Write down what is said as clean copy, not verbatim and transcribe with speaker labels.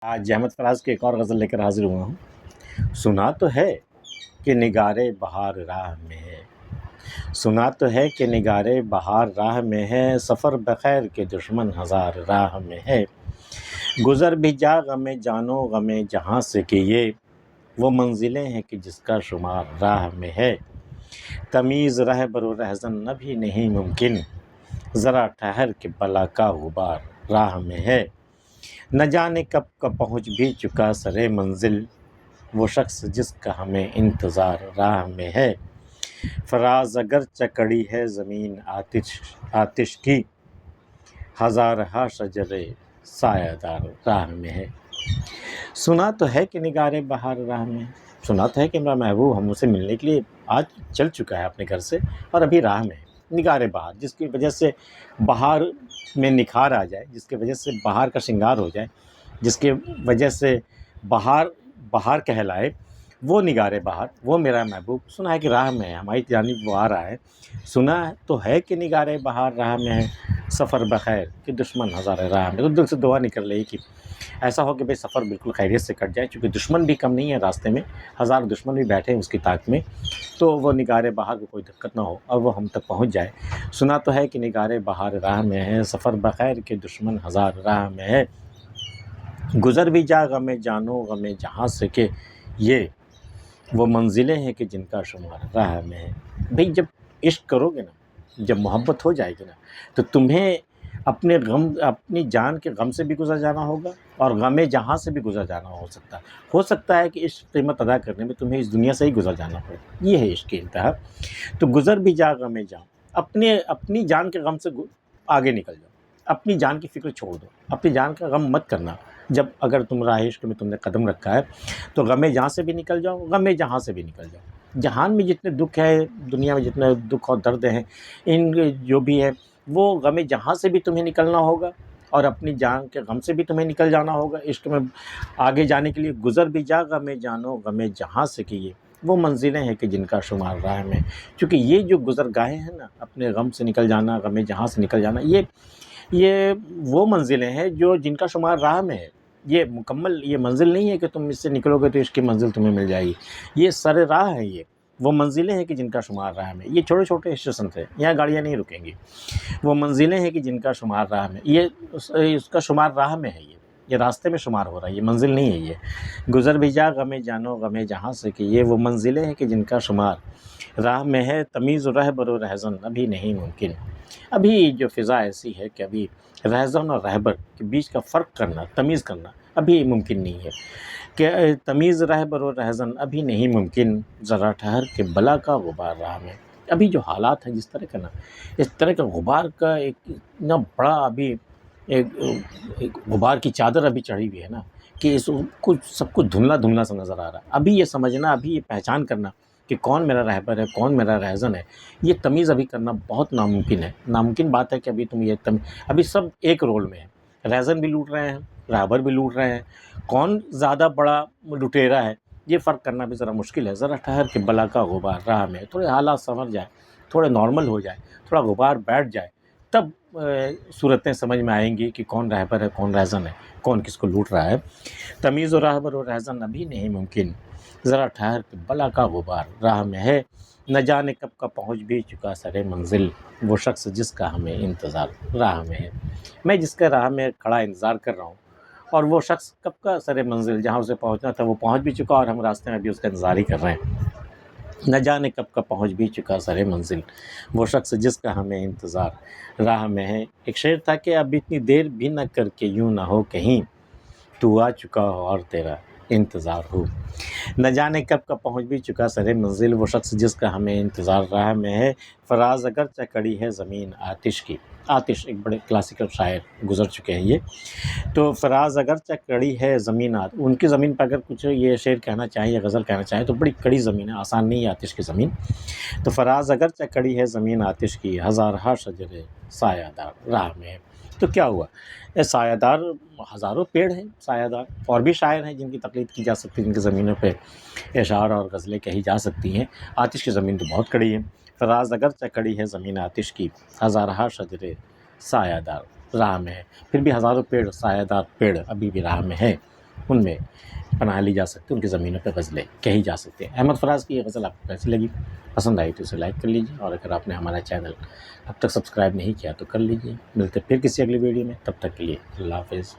Speaker 1: آج احمد فراز کی ایک اور غزل لے کر حاضر ہوا ہوں۔ سنا تو ہے کہ نگارے بہار راہ میں ہے، سنا تو ہے کہ نگارے بہار راہ میں ہے، سفر بخیر کے دشمن ہزار راہ میں ہے، گزر بھی جا غم جانو غم جہاں سے کہ یہ وہ منزلیں ہیں کہ جس کا شمار راہ میں ہے، تمیز رہبر و رہزن ابھی نہیں ممکن، ذرا ٹھہر کے بلا کا غبار راہ میں ہے، نہ جانے کب کا پہنچ بھی چکا سرے منزل، وہ شخص جس کا ہمیں انتظار راہ میں ہے، فراز اگرچہ کڑی ہے زمین آتش کی، ہزارہا شجر سایہ دار راہ میں ہے۔ سنا تو ہے کہ نگارے بہار راہ میں ہے، سنا تو ہے کہ میرا محبوب ہم سے ملنے کے لیے آج چل چکا ہے اپنے گھر سے اور ابھی راہ میں ہے۔ نگارے بہار، جس کی وجہ سے بہار میں نکھار آ جائے، جس کی وجہ سے بہار کا شنگار ہو جائے، جس کی وجہ سے بہار کہلائے، وہ نگارے بہار، وہ میرا محبوب سنا ہے کہ راہ میں ہے، ہماری جانب وہ آ رہا ہے۔ سنا تو ہے کہ نگارے بہار راہ میں ہے، سفر بخیر کہ دشمن ہزار راہ میں۔ تو دل سے دعا نکل رہی کہ ایسا ہو کہ بھئی سفر بالکل خیریت سے کٹ جائے، چونکہ دشمن بھی کم نہیں ہے راستے میں، ہزار دشمن بھی بیٹھے ہیں اس کی طاق میں، تو وہ نگارے بہار کو کوئی دقت نہ ہو اور وہ ہم تک پہنچ جائے۔ سنا تو ہے کہ نگارے بہار راہ میں ہے، سفر بخیر کے دشمن ہزار راہ میں ہے، گزر بھی جا غم جانو غم جہاں سے کہ یہ وہ منزلیں ہیں کہ جن کا شمار راہ میں ہے۔ بھئی جب عشق کرو گے نا، جب محبت ہو جائے گی نا، تو تمہیں اپنے غم، اپنی جان کے غم سے بھی گزر جانا ہوگا اور غم جہاں سے بھی گزر جانا ہو سکتا ہے کہ عشق قیمت ادا کرنے میں تمہیں اس دنیا سے ہی گزر جانا پڑے۔ یہ ہے عشق کی انتہا۔ تو گزر بھی جا غم جہاں، اپنی جان کے غم سے آگے نکل جاؤ، اپنی جان کی فکر چھوڑ دو، اپنی جان کا غم مت کرنا۔ جب اگر تم راہ عشق میں تم نے قدم رکھا ہے تو غم جہاں سے بھی نکل جاؤ، غم جہاں سے بھی نکل جاؤ۔ جہان میں جتنے دکھ ہے، دنیا میں جتنے دکھ اور درد ہیں، ان جو بھی ہے وہ غم جہاں سے بھی تمہیں نکلنا ہوگا اور اپنی جان کے غم سے بھی تمہیں نکل جانا ہوگا۔ عشق میں آگے جانے کے لیے گزر بھی جا غم جانو غم جہاں سے کہ یہ وہ منزلیں ہیں کہ جن کا شمار راہ میں، چونکہ یہ جو گزرگاہیں ہیں نا، اپنے غم سے نکل جانا، غم جہاں سے نکل جانا، یہ وہ منزلیں ہیں جو جن کا شمار راہ میں ہے۔ یہ مکمل یہ منزل نہیں ہے کہ تم اس سے نکلو گے تو عشق کی منزل تمہیں مل جائے گی، یہ سر راہ ہے، یہ وہ منزلیں ہیں کہ جن کا شمار راہ میں۔ یہ چھوٹے چھوٹے اسٹیشن تھے، یہاں گاڑیاں نہیں رکیں گی، وہ منزلیں ہیں کہ جن کا شمار راہ میں، یہ اس کا شمار راہ میں ہے، یہ راستے میں شمار ہو رہا ہے، یہ منزل نہیں ہے۔ یہ گزر بھی جا غم جانو غم جہاں سے کہ یہ وہ منزلیں ہیں کہ جن کا شمار راہ میں ہے، تمیز و رہبر و رہزن ابھی نہیں ممکن۔ ابھی جو فضا ایسی ہے کہ ابھی رہزن اور رہبر کے بیچ کا فرق کرنا، تمیز کرنا ابھی ممکن نہیں ہے، کہ تمیز رہبر و رہزن ابھی نہیں ممکن، ذرا ٹھہر کے بلا کا غبار راہ میں۔ ابھی جو حالات ہیں جس طرح کا نا، اس طرح کا غبار کا ایک اتنا بڑا ابھی ایک غبار کی چادر ابھی چڑھی ہوئی ہے نا، کہ اس کو سب کچھ دھندلا دھندلا سا نظر آ رہا ہے۔ ابھی یہ سمجھنا، ابھی یہ پہچان کرنا کہ کون میرا رہبر ہے، کون میرا رہزن ہے، یہ تمیز ابھی کرنا بہت ناممکن ہے۔ ناممکن بات ہے کہ ابھی تم ابھی سب ایک رول میں ہیں، رہزن بھی لوٹ رہے ہیں، رہبر بھی لوٹ رہے ہیں، کون زیادہ بڑا لٹیرا ہے یہ فرق کرنا بھی ذرا مشکل ہے۔ ذرا ٹھہر کے بلا کا غبار راہ میں، تھوڑے حالات سنور جائیں، تھوڑے نارمل ہو جائے، تھوڑا غبار بیٹھ جائے، تب صورتیں سمجھ میں آئیں گی کہ کون رہبر ہے، کون رہزن ہے، کون کس کو لوٹ رہا ہے۔ تمیز و رہبر و رہزن ابھی نہیں ممکن، ذرا ٹھہر کے بلا کا غبار راہ میں ہے، نہ جانے کب کا پہنچ بھی چکا سرے منزل، وہ شخص جس کا ہمیں انتظار راہ میں ہے۔ میں جس کا راہ میں کھڑا انتظار کر رہا ہوں، اور وہ شخص کب کا سرے منزل، جہاں اسے پہنچنا تھا وہ پہنچ بھی چکا اور ہم راستے میں بھی اس کا انتظار ہی کر رہے ہیں۔ نہ جانے کب کا پہنچ بھی چکا سرے منزل، وہ شخص جس کا ہمیں انتظار راہ میں ہے۔ ایک شعر تھا کہ اب اتنی دیر بھی نہ کر کے یوں نہ ہو کہیں، تو آ چکا ہو اور تیرا انتظار ہو۔ نہ جانے کب کا پہنچ بھی چکا سرے منزل، وہ شخص جس کا ہمیں انتظار راہ میں ہے، فراز اگرچہ کڑی ہے زمین آتش کی۔ آتش ایک بڑے کلاسیکل شاعر گزر چکے ہیں یہ، تو فراز اگرچہ کڑی ہے زمین ان کی زمین پر اگر کچھ یہ شعر کہنا چاہیں یا غزل کہنا چاہیں تو بڑی کڑی زمین ہے، آسان نہیں ہے آتش کی زمین۔ تو فراز اگرچہ کڑی ہے زمین آتش کی، ہزارہا شجر سایہ دار راہ میں ہے۔ تو کیا ہوا، یہ سایہ دار ہزاروں پیڑ ہیں، سایہ دار اور بھی شاعر ہیں جن کی تقلید کی جا سکتی ہے، جن کی زمینوں پہ اشعار اور غزلیں کہی جا سکتی ہیں۔ آتش کی زمین تو بہت کڑی ہے۔ فراز اگرچہ کڑی ہے زمین آتش کی، ہزارہا شجر سایہ دار راہ میں ہے، پھر بھی ہزاروں پیڑ، سایہ دار پیڑ ابھی بھی راہ میں ہے۔ ان میں پناہ لی جا سکتی ہے، ان کی زمینوں پہ غزلیں کہی جا سکتی ہیں۔ احمد فراز کی یہ غزل آپ کو کیسی لگی؟ پسند آئی تو اسے لائک کر لیجیے، اور اگر آپ نے ہمارا چینل اب تک سبسکرائب نہیں کیا تو کر لیجیے۔ ملتے پھر کسی اگلی ویڈیو میں، تب تک کے لیے اللہ حافظ۔